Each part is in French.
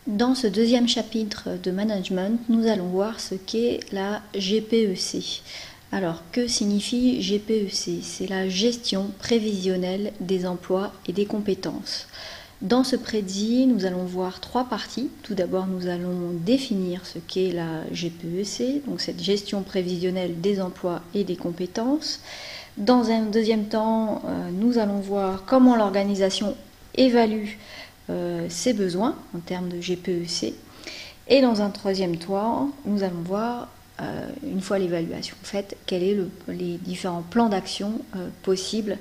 Dans ce deuxième chapitre de management, nous allons voir ce qu'est la GPEC. Alors, que signifie GPEC? C'est la gestion prévisionnelle des emplois et des compétences. Dans ce prédit, nous allons voir trois parties. Tout d'abord, nous allons définir ce qu'est la GPEC, donc cette gestion prévisionnelle des emplois et des compétences. Dans un deuxième temps, nous allons voir comment l'organisation évalue ses besoins en termes de GPEC. Et dans un troisième temps, nous allons voir, une fois l'évaluation faite, quels sont les différents plans d'action possibles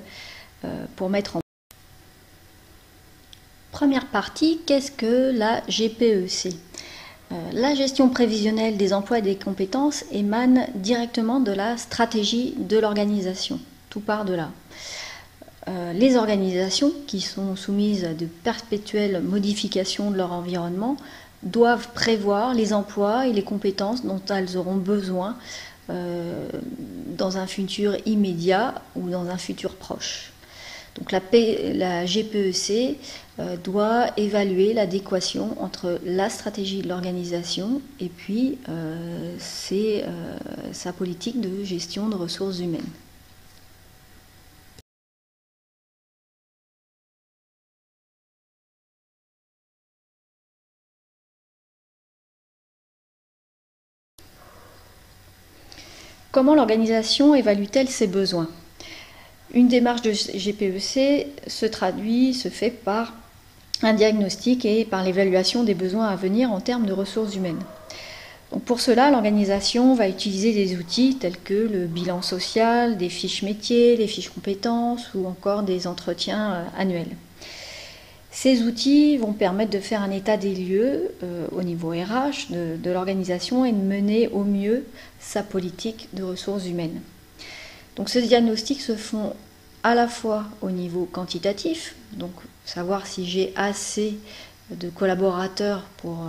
pour mettre en place. Première partie, qu'est-ce que la GPEC? La gestion prévisionnelle des emplois et des compétences émane directement de la stratégie de l'organisation. Tout part de là. Les organisations qui sont soumises à de perpétuelles modifications de leur environnement doivent prévoir les emplois et les compétences dont elles auront besoin dans un futur immédiat ou dans un futur proche. Donc la GPEC doit évaluer l'adéquation entre la stratégie de l'organisation et puis sa politique de gestion de ressources humaines. Comment l'organisation évalue-t-elle ses besoins? Une démarche de GPEC se fait par un diagnostic et par l'évaluation des besoins à venir en termes de ressources humaines. Donc pour cela, l'organisation va utiliser des outils tels que le bilan social, des fiches métiers, des fiches compétences ou encore des entretiens annuels. Ces outils vont permettre de faire un état des lieux au niveau RH de l'organisation et de mener au mieux sa politique de ressources humaines. Donc ces diagnostics se font à la fois au niveau quantitatif, donc savoir si j'ai assez de collaborateurs pour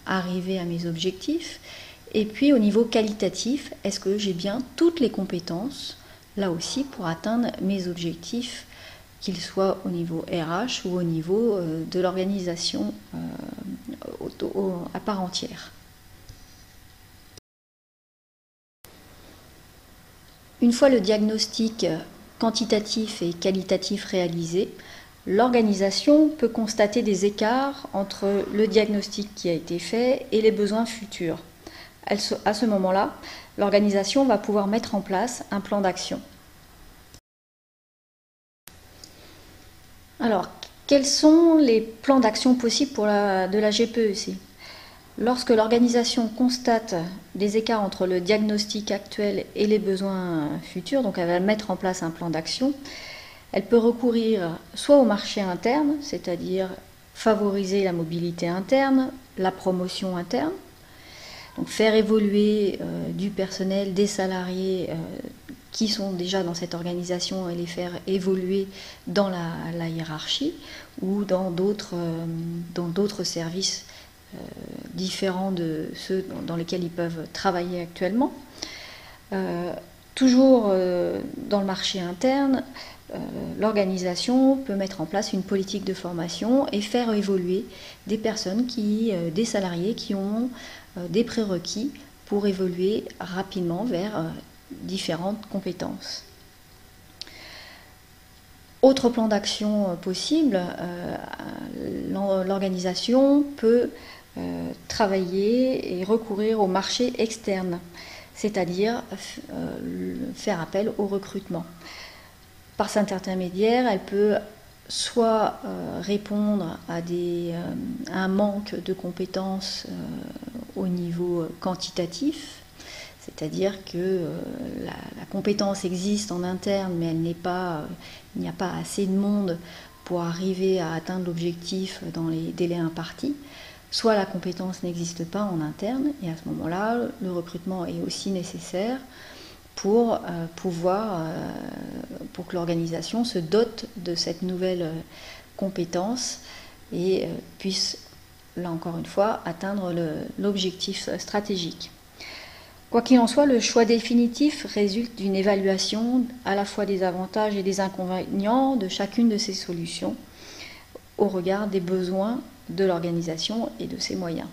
arriver à mes objectifs, et puis au niveau qualitatif, est-ce que j'ai bien toutes les compétences, là aussi, pour atteindre mes objectifs, qu'ils soient au niveau RH ou au niveau de l'organisation à part entière. Une fois le diagnostic quantitatif et qualitatif réalisé, l'organisation peut constater des écarts entre le diagnostic qui a été fait et les besoins futurs. À ce moment-là, l'organisation va pouvoir mettre en place un plan d'action. Alors, quels sont les plans d'action possibles de la GPEC? Lorsque l'organisation constate des écarts entre le diagnostic actuel et les besoins futurs, donc elle va mettre en place un plan d'action, elle peut recourir soit au marché interne, c'est-à-dire favoriser la mobilité interne, la promotion interne, donc faire évoluer du personnel, des salariés qui sont déjà dans cette organisation et les faire évoluer dans la hiérarchie ou dans d'autres services différents de ceux dans lesquels ils peuvent travailler actuellement. Toujours dans le marché interne, l'organisation peut mettre en place une politique de formation et faire évoluer des personnes, des salariés qui ont des prérequis pour évoluer rapidement vers différentes compétences. Autre plan d'action possible, l'organisation peut travailler et recourir au marché externe, c'est-à-dire faire appel au recrutement. Par cet intermédiaire, elle peut soit répondre à un manque de compétences au niveau quantitatif, c'est-à-dire que la compétence existe en interne, mais il n'y a pas assez de monde pour arriver à atteindre l'objectif dans les délais impartis. Soit la compétence n'existe pas en interne, et à ce moment-là, le recrutement est aussi nécessaire pour que l'organisation se dote de cette nouvelle compétence et puisse, là encore une fois, atteindre l'objectif stratégique. Quoi qu'il en soit, le choix définitif résulte d'une évaluation à la fois des avantages et des inconvénients de chacune de ces solutions au regard des besoins de l'organisation et de ses moyens.